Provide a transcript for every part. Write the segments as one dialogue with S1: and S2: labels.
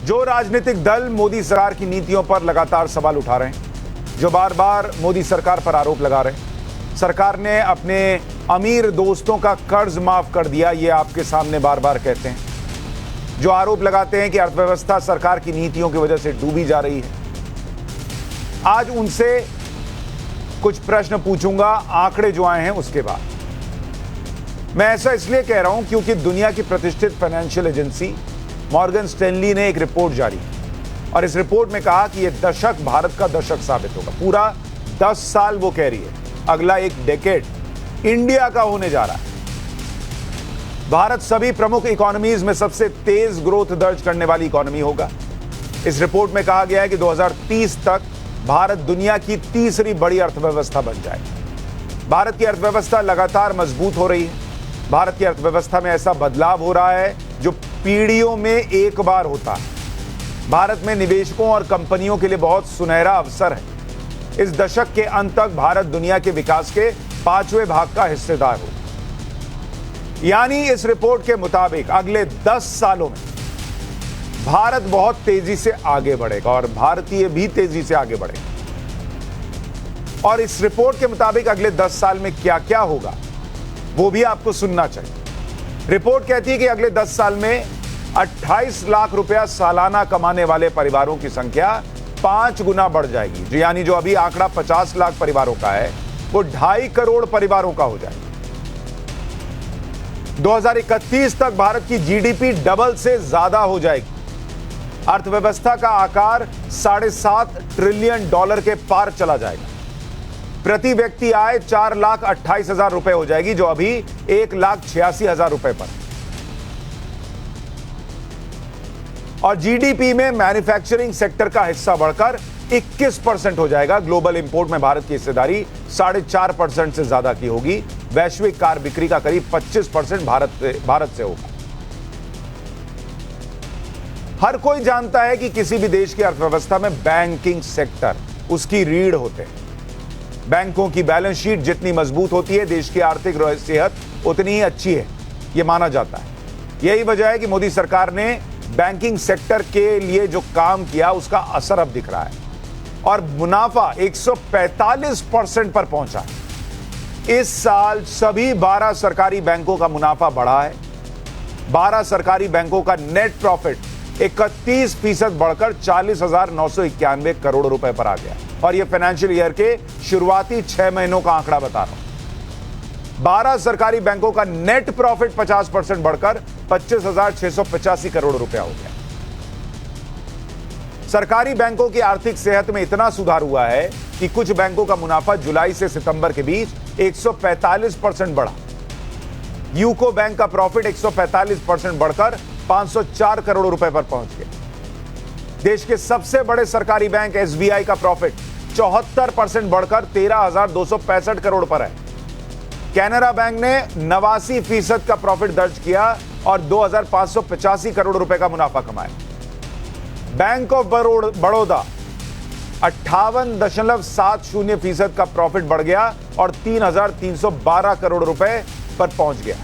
S1: जो राजनीतिक दल मोदी सरकार की नीतियों पर लगातार सवाल उठा रहे हैं, जो बार बार मोदी सरकार पर आरोप लगा रहे हैं, सरकार ने अपने अमीर दोस्तों का कर्ज माफ कर दिया, ये आपके सामने बार बार कहते हैं, जो आरोप लगाते हैं कि अर्थव्यवस्था सरकार की नीतियों की वजह से डूबी जा रही है। आज उनसे कुछ प्रश्न पूछूंगा आंकड़े जो आए हैं उसके बाद। मैं ऐसा इसलिए कह रहा हूं क्योंकि दुनिया की प्रतिष्ठित फाइनेंशियल एजेंसी मॉर्गन स्टैनली ने एक रिपोर्ट जारी की और इस रिपोर्ट में कहा कि यह दशक भारत का दशक साबित होगा। पूरा 10 साल वो कह रही है, अगला एक डेकेड इंडिया का होने जा रहा है। भारत सभी प्रमुख इकोनॉमीज में सबसे तेज ग्रोथ दर्ज करने वाली इकोनॉमी होगा। इस रिपोर्ट में कहा गया है कि 2030 तक भारत दुनिया की तीसरी बड़ी अर्थव्यवस्था बन जाएगी। भारत की अर्थव्यवस्था लगातार मजबूत हो रही है। भारत की अर्थव्यवस्था में ऐसा बदलाव हो रहा है जो पीढ़ियों में एक बार होता है। भारत में निवेशकों और कंपनियों के लिए बहुत सुनहरा अवसर है। इस दशक के अंत तक भारत दुनिया के विकास के 5वें भाग का हिस्सेदार होगा। यानी इस रिपोर्ट के मुताबिक अगले 10 सालों में भारत बहुत तेजी से आगे बढ़ेगा और भारतीय भी तेजी से आगे बढ़ेगा। और इस रिपोर्ट के मुताबिक अगले 10 साल में क्या क्या होगा वो भी आपको सुनना चाहिए। रिपोर्ट कहती है कि अगले 10 साल में 28 लाख रुपया सालाना कमाने वाले परिवारों की संख्या 5 गुना बढ़ जाएगी। यानी जो अभी आंकड़ा 50 लाख परिवारों का है वो 2.5 करोड़ परिवारों का हो जाएगा। 2031 तक भारत की जीडीपी डबल से ज्यादा हो जाएगी। अर्थव्यवस्था का आकार $7.5 ट्रिलियन के पार चला जाएगा। प्रति व्यक्ति आय 4,28,000 रुपए हो जाएगी, जो अभी 1,86,000 रुपए पर। और जीडीपी में मैन्युफैक्चरिंग सेक्टर का हिस्सा बढ़कर 21% हो जाएगा। ग्लोबल इंपोर्ट में भारत की हिस्सेदारी 4.5% से ज्यादा की होगी। वैश्विक कार बिक्री का करीब 25% भारत से होगा। हर कोई जानता है कि किसी भी देश की अर्थव्यवस्था में बैंकिंग सेक्टर उसकी रीढ़ होते हैं। बैंकों की बैलेंस शीट जितनी मजबूत होती है, देश की आर्थिक सेहत उतनी ही अच्छी है, यह माना जाता है। यही वजह है कि मोदी सरकार ने बैंकिंग सेक्टर के लिए जो काम किया उसका असर अब दिख रहा है और मुनाफा 145% पर पहुंचा है। इस साल सभी 12 सरकारी बैंकों का मुनाफा बढ़ा है। 12 सरकारी बैंकों का नेट प्रॉफिट 31% बढ़कर 40,991 करोड़ रुपए पर आ गया और यह फाइनेंशियल ईयर के शुरुआती 6 महीनों का आंकड़ा बता रहा हूं। 12 सरकारी बैंकों का नेट प्रॉफिट 50% बढ़कर 25,685 करोड़ रुपया हो गया। सरकारी बैंकों की आर्थिक सेहत में इतना सुधार हुआ है कि कुछ बैंकों का मुनाफा जुलाई से सितंबर के बीच 145% बढ़ा। यूको बैंक का प्रॉफिट 145% बढ़कर 504 करोड़ रुपए पर पहुंच गया। देश के सबसे बड़े सरकारी बैंक एसबीआई का प्रॉफिट 74% बढ़कर 13,265 करोड़ पर है। कैनरा बैंक ने 89% का प्रॉफिट दर्ज किया और 2,585 करोड़ रुपए का मुनाफा कमाया। बैंक ऑफ बड़ौदा 58.70% का प्रॉफिट बढ़ गया और 3,312 करोड़ रुपए पर पहुंच गया।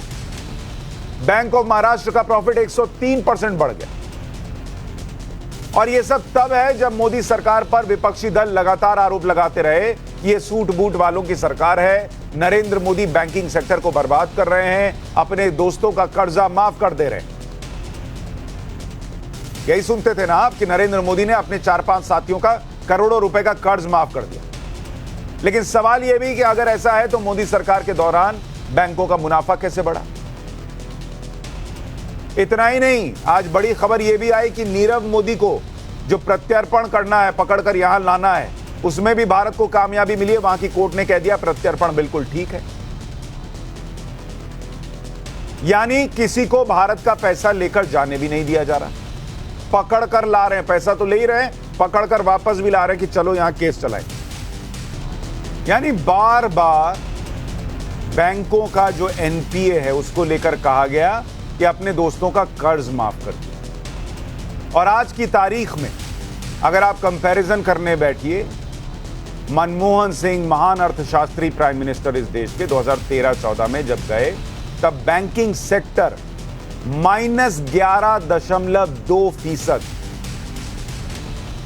S1: बैंक ऑफ महाराष्ट्र का प्रॉफिट 103% बढ़ गया। और यह सब तब है जब मोदी सरकार पर विपक्षी दल लगातार आरोप लगाते रहे कि यह सूट बूट वालों की सरकार है, नरेंद्र मोदी बैंकिंग सेक्टर को बर्बाद कर रहे हैं, अपने दोस्तों का कर्जा माफ कर दे रहे हैं। यही सुनते थे ना आप कि नरेंद्र मोदी ने अपने 4-5 साथियों का करोड़ों रुपए का कर्ज माफ कर दिया। लेकिन सवाल यह भी कि अगर ऐसा है तो मोदी सरकार के दौरान बैंकों का मुनाफा कैसे बढ़ा? इतना ही नहीं, आज बड़ी खबर यह भी आई कि नीरव मोदी को जो प्रत्यर्पण करना है, पकड़कर यहां लाना है, उसमें भी भारत को कामयाबी मिली है। वहां की कोर्ट ने कह दिया प्रत्यर्पण बिल्कुल ठीक है। यानी किसी को भारत का पैसा लेकर जाने भी नहीं दिया जा रहा। पकड़कर ला रहे हैं, पैसा तो ले ही रहे हैं, पकड़कर वापस भी ला रहे हैं कि चलो यहां केस चलाएं। यानी बार बार बैंकों का जो एनपीए है उसको लेकर कहा गया कि अपने दोस्तों का कर्ज माफ कर दिया। और आज की तारीख में अगर आप कंपैरिजन करने बैठिए, मनमोहन सिंह महान अर्थशास्त्री प्राइम मिनिस्टर इस देश के 2013-14 में जब गए, तब बैंकिंग सेक्टर -11.2%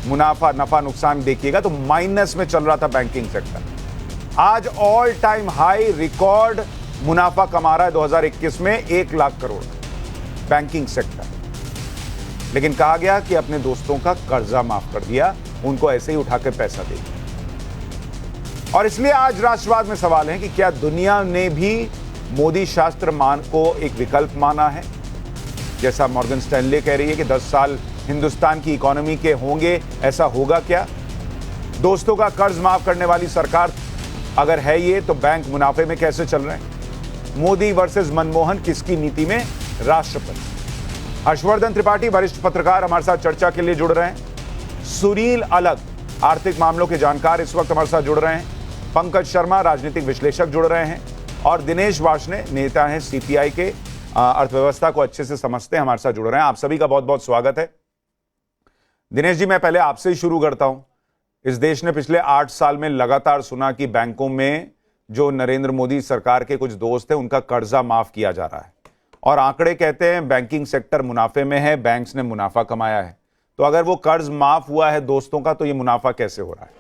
S1: मुनाफा नफा नुकसान देखिएगा तो माइनस में चल रहा था बैंकिंग सेक्टर। आज ऑल टाइम हाई रिकॉर्ड मुनाफा कमा रहा है 2021 में 1 लाख करोड़ बैंकिंग सेक्टर। लेकिन कहा गया कि अपने दोस्तों का कर्जा माफ कर दिया, उनको ऐसे ही उठा के पैसा दे दिया। और इसलिए आज राष्ट्रवाद में सवाल है कि क्या दुनिया ने भी मोदी शास्त्र मान को एक विकल्प माना है? जैसा मॉर्गन स्टैनले कह रही है कि 10 साल हिंदुस्तान की इकोनॉमी के होंगे, ऐसा होगा क्या? दोस्तों का कर्ज माफ करने वाली सरकार अगर है ये, तो बैंक मुनाफे में कैसे चल रहे हैं? मोदी वर्सेस मनमोहन, किसकी नीति में राष्ट्रपति? हर्षवर्धन त्रिपाठी वरिष्ठ पत्रकार हमारे साथ चर्चा के लिए जुड़ रहे हैं। सुनील अलग आर्थिक मामलों के जानकार इस वक्त हमारे साथ जुड़ रहे हैं। पंकज शर्मा राजनीतिक विश्लेषक जुड़ रहे हैं और दिनेश वार्ष्णेय नेता हैं सीपीआई के, अर्थव्यवस्था को अच्छे से समझते हैं, हमारे साथ जुड़ रहे हैं। आप सभी का बहुत बहुत स्वागत है। दिनेश जी, मैं पहले आपसे ही शुरू करता हूं। इस देश ने पिछले 8 साल में लगातार सुना कि बैंकों में जो नरेंद्र मोदी सरकार के कुछ दोस्त हैं उनका कर्जा माफ किया जा रहा है और आंकड़े कहते हैं बैंकिंग सेक्टर मुनाफे में है, बैंक्स ने मुनाफा कमाया है। तो अगर वो कर्ज माफ हुआ है दोस्तों का, तो ये मुनाफा कैसे हो रहा है?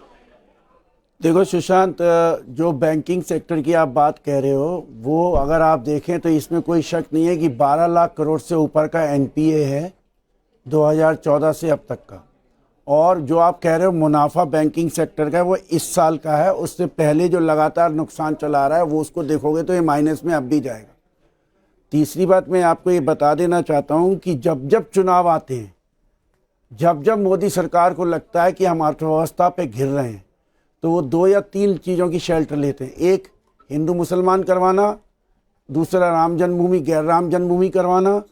S2: देखो सुशांत, जो बैंकिंग सेक्टर की आप बात कह रहे हो, वो अगर आप देखें तो इसमें कोई शक नहीं है कि 12 लाख करोड़ से ऊपर का एनपीए है 2014 से अब तक का। और जो आप कह रहे हो मुनाफा बैंकिंग सेक्टर का है, वो इस साल का है। उससे पहले जो लगातार नुकसान चला रहा है वो उसको देखोगे तो ये माइनस में अब भी जाएगा। तीसरी बात मैं आपको ये बता देना चाहता हूँ कि जब जब चुनाव आते हैं, जब जब मोदी सरकार को लगता है कि हम अर्थव्यवस्था पे घिर रहे हैं, तो वो 2 या 3 चीज़ों की शेल्टर लेते हैं। एक, हिंदू मुसलमान करवाना, दूसरा राम जन्मभूमि गैर राम जन्मभूमि करवाना,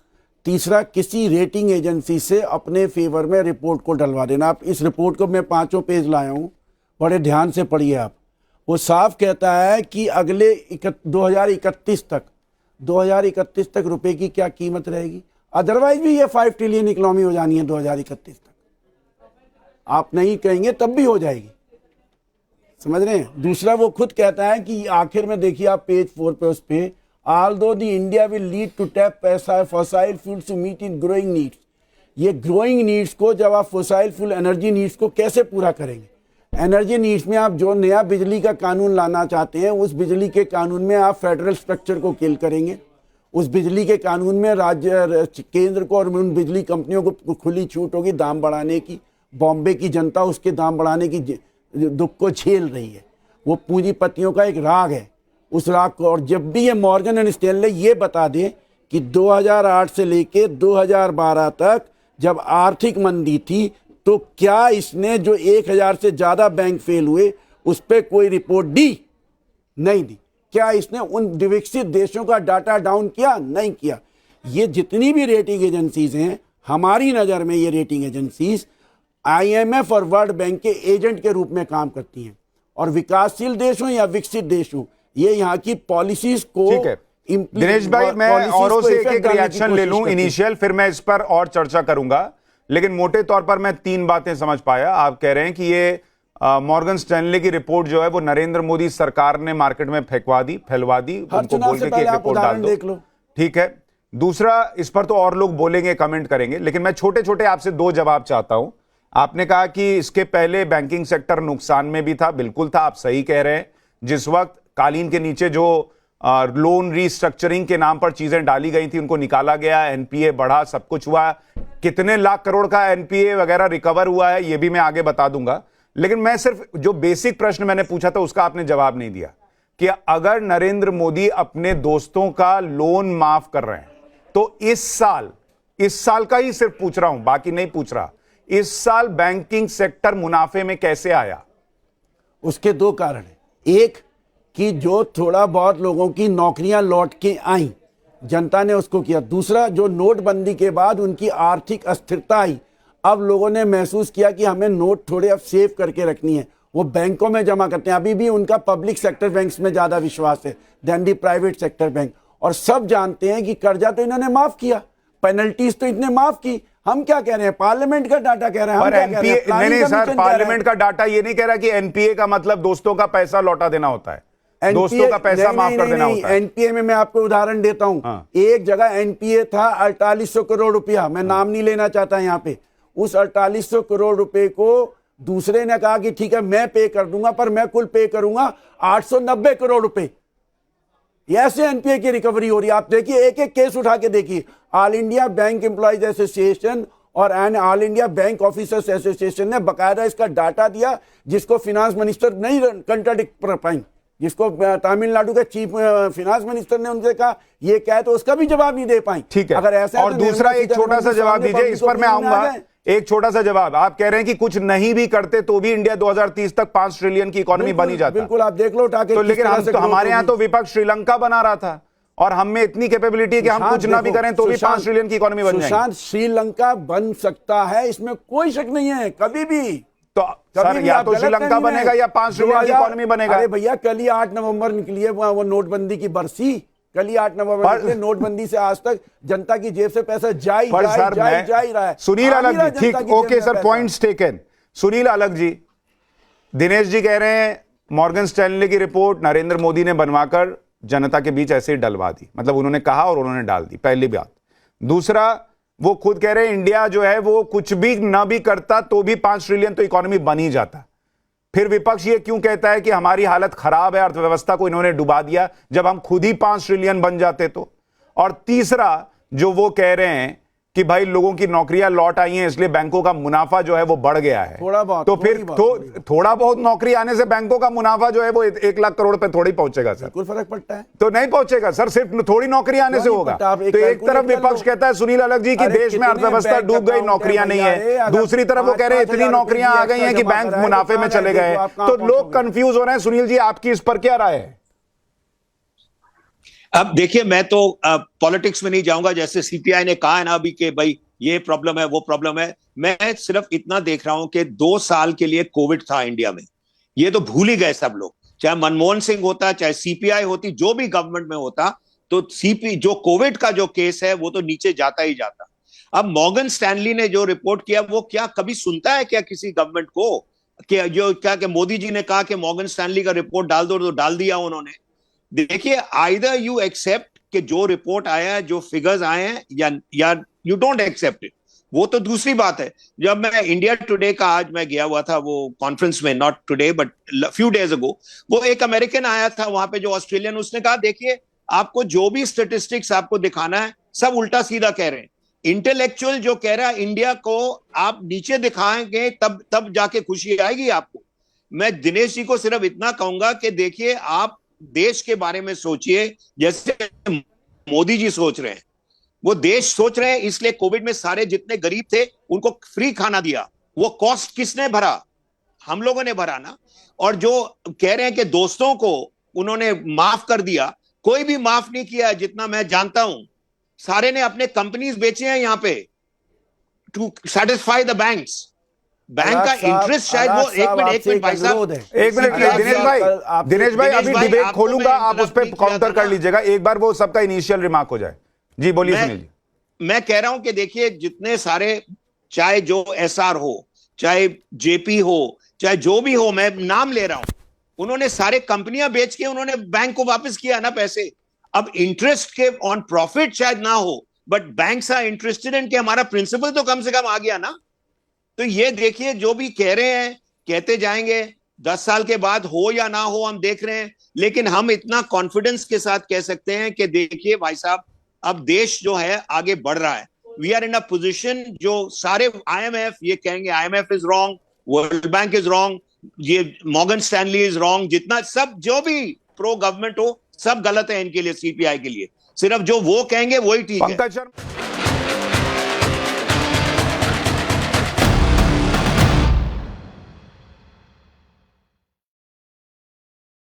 S2: तीसरा किसी रेटिंग एजेंसी से अपने फेवर में रिपोर्ट को डलवा देना। आप इस रिपोर्ट को मैं 5 पेज लाया हूँ, बड़े ध्यान से पढ़िए आप। वो साफ कहता है कि अगले 2031 तक रुपए की क्या कीमत रहेगी। अदरवाइज भी ये 5 ट्रिलियन इकोनॉमी हो जानी है 2031 तक। आप नहीं कहेंगे तब भी हो जाएगी, समझ रहे हैं। दूसरा, वो खुद कहता है कि आखिर में देखिए आप पेज 4 पे, उस पे although the India will lead to tap fossil fuels to meet in growing needs। ये ग्रोइंग नीड्स को, जब आप फॉसाइल फ्यूल एनर्जी नीड्स को कैसे पूरा करेंगे? एनर्जी नीड्स में आप जो नया बिजली का कानून लाना चाहते हैं, उस बिजली के कानून में आप फेडरल स्ट्रक्चर को किल करेंगे। उस बिजली के कानून में राज्य केंद्र को और उन बिजली कंपनियों को खुली छूट होगी दाम बढ़ाने की। बॉम्बे की जनता उसके दाम बढ़ाने की दुख को झेल रही है। वो पूंजीपतियों का एक राग है, उस राग को। और जब भी ये मॉर्गन एंड स्टैनले ये बता दे कि 2008 से लेके 2012 तक जब आर्थिक मंदी थी, तो क्या इसने जो 1000 से ज़्यादा बैंक फेल हुए उस पर कोई रिपोर्ट दी? नहीं दी। क्या इसने उन विकसित देशों का डाटा डाउन किया? नहीं किया। ये जितनी भी रेटिंग एजेंसीज हैं, हमारी नज़र में ये रेटिंग एजेंसीज IMF और वर्ल्ड बैंक के एजेंट के रूप में काम करती हैं। और विकासशील देश हो या विकसित देश हो, ये यहाँ की पॉलिसीज को।
S1: ठीक है दिनेश भाई, मैं औरों से एक रिएक्शन ले लूं इनिशियल, फिर मैं इस पर और चर्चा करूंगा। लेकिन मोटे तौर पर मैं 3 बातें समझ पाया। आप कह रहे हैं कि ये मॉर्गन स्टैनले की रिपोर्ट जो है वो नरेंद्र मोदी सरकार ने मार्केट में फैलवा दी, उनको बोल के कि एक रिपोर्ट डाल दो। ठीक है। दूसरा, इस पर तो और लोग बोलेंगे, कमेंट करेंगे, लेकिन मैं छोटे छोटे आपसे 2 जवाब चाहता हूं। आपने कहा कि इसके पहले बैंकिंग सेक्टर नुकसान में भी था, बिल्कुल था, आप सही कह रहे हैं। जिस वक्त कालीन के नीचे जो लोन रीस्ट्रक्चरिंग के नाम पर चीजें डाली गई थी उनको निकाला गया, एनपीए बढ़ा, सब कुछ हुआ। कितने लाख करोड़ का एनपीए वगैरह रिकवर हुआ है ये भी मैं आगे बता दूंगा। लेकिन मैं सिर्फ जो बेसिक प्रश्न मैंने पूछा था उसका आपने जवाब नहीं दिया कि अगर नरेंद्र मोदी अपने दोस्तों का लोन माफ कर रहे हैं, तो इस साल का ही सिर्फ पूछ रहा हूं, बाकी नहीं पूछ रहा, इस साल बैंकिंग सेक्टर मुनाफे में कैसे आया?
S2: उसके 2 कारण हैं। एक कि जो थोड़ा बहुत लोगों की नौकरियां लौट के आई, जनता ने उसको किया। दूसरा, जो नोटबंदी के बाद उनकी आर्थिक अस्थिरता आई, अब लोगों ने महसूस किया कि हमें नोट थोड़े अब सेव करके रखनी है, वो बैंकों में जमा करते हैं। अभी भी उनका पब्लिक सेक्टर बैंक्स में ज़्यादा विश्वास है देन दी प्राइवेट सेक्टर बैंक। और सब जानते हैं कि कर्जा तो इन्होंने माफ़ किया, पेनल्टीज तो इतने माफ़ की। हम क्या कह रहे हैं? पार्लियामेंट का डाटा कह रहे हैं। हम क्या कह रहे हैं?
S1: नहीं सर, पार्लियामेंट का डाटा ये नहीं कह रहा कि एनपीए का मतलब दोस्तों का पैसा लौटा देना होता है, दोस्तों का पैसा माफ कर देना होता है।
S2: एनपीए में मैं आपको उदाहरण देता हूं। एक जगह एनपीए था 4800 करोड़ रुपया, मैं नाम नहीं लेना चाहता यहाँ पे। उस 4800 करोड़ रुपए को दूसरे ने कहा कि ठीक है मैं पे कर दूंगा, पर मैं कुल पे करूंगा 890 करोड़ रुपए। ऐसे एनपीए की रिकवरी हो रही है। आप देखिए, एक एक केस उठा के देखिए। All India bank employees association और all India bank officers association ने बकायदा इसका डाटा दिया, जिसको फिनांस मिनिस्टर नहीं कंट्राडिक्ट कर पाई। जिसको तमिलनाडु के चीफ फिनांस मिनिस्टर ने उनसे कहा ये क्या है, तो उसका भी जवाब नहीं दे पाई।
S1: ठीक है,
S2: अगर ऐसा
S1: और दूसरा एक छोटा सा जवाब दीजिए, इस पर मैं आऊंगा। एक छोटा सा जवाब, आप कह रहे हैं कि कुछ नहीं भी करते तो भी इंडिया 2030 तक 5 ट्रिलियन की इकोनॉमी बनी जाता।
S2: बिल्कुल, आप देख लो उठा के।
S1: तो लेकिन हमारे यहाँ तो विपक्ष श्रीलंका बना रहा था, और हम में इतनी कैपेबिलिटी है कि हम कुछ ना भी करें तो भी 5 ट्रिलियन की इकोनॉमी बन जाएगी।
S2: श्रीलंका बन सकता है, इसमें कोई शक नहीं है, कभी भी।
S1: तो सर, या तो श्रीलंका बनेगा या 5 ट्रिलियन की इकोनॉमी बनेगा।
S2: अरे भैया, कल ही 8 नवंबर निकली है वो नोटबंदी की बरसी। कल ही 8 नवंबर निकली। नोटबंदी से आज तक जनता की जेब से पैसा जा ही रहा है।
S1: सुनील अलग जी, ठीक, okay sir, points taken. Sunil अलग जी, दिनेश जी कह रहे हैं मॉर्गन स्टैनले की रिपोर्ट नरेंद्र मोदी ने बनवाकर जनता के बीच ऐसे ही डलवा दी, मतलब उन्होंने कहा और उन्होंने डाल दी, पहली बात। दूसरा, वो खुद कह रहे हैं इंडिया जो है वो कुछ भी ना भी करता तो भी 5 ट्रिलियन तो इकोनॉमी बन ही जाता। फिर विपक्ष ये क्यों कहता है कि हमारी हालत खराब है, अर्थव्यवस्था को इन्होंने डुबा दिया, जब हम खुद ही 5 ट्रिलियन बन जाते तो। और तीसरा, जो वो कह रहे हैं कि भाई लोगों की नौकरियां लौट आई हैं इसलिए बैंकों का मुनाफा जो है वो बढ़ गया है।
S2: थोड़ा बहुत,
S1: तो फिर थोड़ा बहुत नौकरी आने से बैंकों का मुनाफा जो है वो 1 लाख करोड़ पे थोड़ी पहुंचेगा सर।
S2: कोई फर्क पड़ता है?
S1: तो नहीं पहुंचेगा सर, सिर्फ थोड़ी नौकरी आने से होगा। तो एक तरफ विपक्ष कहता है सुनील अलग जी कि देश में अर्थव्यवस्था डूब गई, नौकरियां नहीं है, दूसरी तरफ वो कह रहे हैं इतनी नौकरियां आ गई हैं कि बैंक मुनाफे में चले गए। तो लोग कंफ्यूज हो रहे हैं। सुनील जी, आपकी इस पर क्या राय है?
S3: अब देखिए, मैं तो पॉलिटिक्स में नहीं जाऊंगा, जैसे सीपीआई ने कहा है ना अभी कि भाई ये प्रॉब्लम है वो प्रॉब्लम है। मैं सिर्फ इतना देख रहा हूं कि 2 साल के लिए कोविड था इंडिया में, ये तो भूल ही गए सब लोग। चाहे मनमोहन सिंह होता, चाहे सीपीआई होती, जो भी गवर्नमेंट में होता, तो जो कोविड का जो केस है वो तो नीचे जाता ही जाता। अब मॉर्गन स्टैनली ने जो रिपोर्ट किया, वो क्या कभी सुनता है क्या किसी गवर्नमेंट को? कि मोदी जी ने कहा कि मॉर्गन स्टैनली का रिपोर्ट डाल दो, तो डाल दिया उन्होंने। देखिए, आइदर यू एक्सेप्ट कि जो रिपोर्ट आया है, जो फिगर्स आए हैं, या यू डोंट एक्सेप्ट इट, वो तो दूसरी बात है। जब मैं इंडिया टुडे का, आज मैं गया हुआ था वो कॉन्फ्रेंस में, not today but few days ago, वो एक अमेरिकन आया था वहां पे जो ऑस्ट्रेलियन, उसने कहा देखिए आपको जो भी स्टेटिस्टिक्स आपको दिखाना है सब उल्टा सीधा कह रहे हैं। इंटेलेक्चुअल जो कह रहा है इंडिया को आप नीचे दिखाएंगे तब जाके खुशी आएगी आपको। मैं दिनेश जी को सिर्फ इतना कहूंगा कि देखिए, आप देश के बारे में सोचिए जैसे मोदी जी सोच रहे हैं। वो देश सोच रहे हैं, इसलिए कोविड में सारे जितने गरीब थे उनको फ्री खाना दिया। वो कॉस्ट किसने भरा? हम लोगों ने भरा ना। और जो कह रहे हैं कि दोस्तों को उन्होंने माफ कर दिया, कोई भी माफ नहीं किया जितना मैं जानता हूं। सारे ने अपने कंपनीज बेचे हैं यहां पे to satisfy the banks. Bank का इंटरेस्ट शायद वो एक मिनट भाई साहब,
S1: एक मिनट, दिनेश भाई अभी डिबेट खोलूंगा, आप उस पर काउंटर कर लीजिएगा, एक बार वो सबका इनिशियल रिमार्क हो जाए। जी बोलिए सुनील जी।
S3: मैं कह रहा हूं कि देखिए, जितने सारे, चाहे जो एसआर हो, चाहे जेपी हो, चाहे जो भी हो, मैं नाम ले रहा हूं, उन्होंने सारे कंपनियां बेच के उन्होंने बैंक को वापस किया ना पैसे। अब इंटरेस्ट के ऑन प्रॉफिट शायद ना हो, but banks are interested in कि हमारा प्रिंसिपल तो कम से कम आ गया ना। तो ये देखिए, जो भी कह रहे हैं कहते जाएंगे, 10 साल के बाद हो या ना हो हम देख रहे हैं, लेकिन हम इतना कॉन्फिडेंस के साथ कह सकते हैं कि देखिए भाई साहब, अब देश जो है आगे बढ़ रहा है। We are in a position, जो सारे आईएमएफ ये कहेंगे IMF is wrong, world bank is wrong, ये मॉर्गन स्टैनली इज रॉन्ग, जितना सब जो भी प्रो गवर्नमेंट हो सब गलत है इनके लिए, सीपीआई के लिए। सिर्फ जो वो कहेंगे वही ठीक है।